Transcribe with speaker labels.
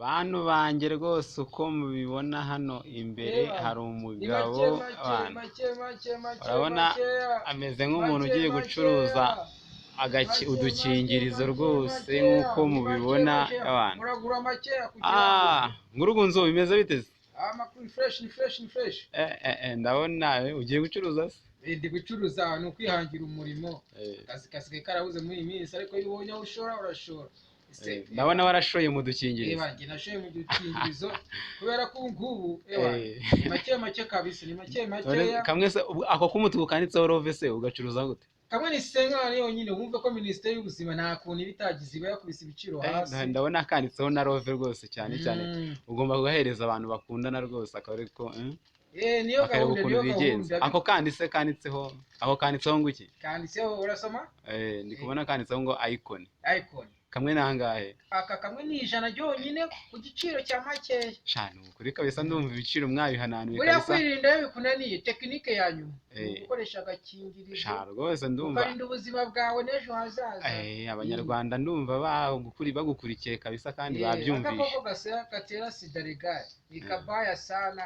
Speaker 1: bantu banjye rwose uko mubibona hano imbere hari umugabo urabona ameze nk'umuntu ugiye gucuruza udukingirizo rwose nk'uko mubibona abantu. Ngurugunzu bimeze biteze?
Speaker 2: Ni fresh.
Speaker 1: Ndabona ugiye gucuruza se?
Speaker 2: Ndi gucuruza ni ukwihangira umurimo. Akazi kasigaye karabuze muri iyi minsi, ariko iyo ubonye aho ushora urashora.
Speaker 1: Ndabona warashoye mu dukingirizo.
Speaker 2: Njye nashoye mu dukingirizo kubera ko ngubu ni make kabisa, ni make.
Speaker 1: Kamwe se ako k'umutuku kanditseho Rove se ugacuruza gute?
Speaker 2: Kamwe ni senkari yonyine, wumve ko Minisiteri y'Ubuzima nta kuntu ibitagize iba yakubise ibiciro hasi.
Speaker 1: Ndabona kanditseho na Rove rwose cyane ugomba kugahereza abantu bakundana rwose akariko
Speaker 2: niyo gahunda.
Speaker 1: Ako kanditseho ngo iki?
Speaker 2: Kanditseho urasoma?
Speaker 1: Ndi kubona kanditseho ngo icon. Kamwe nangahe?
Speaker 2: Aka kamwe ni 100 ryonyine ku giciro cya makeya.
Speaker 1: Shano kuri kabisa ndumva ibiciro mwabihananuye
Speaker 2: kabisa. Buriya kwirinda bikunaniye, tekinike yanyu gukoresha agakingirizo.
Speaker 1: Shano rwose ndumva
Speaker 2: ukarinda ubuzima bwawe n'ejo hazaza.
Speaker 1: Abanyarwanda ndumva bagukurikiye kabisa kandi babyumvisha.
Speaker 2: Agakoko gatera sida regari ni kabaya sana.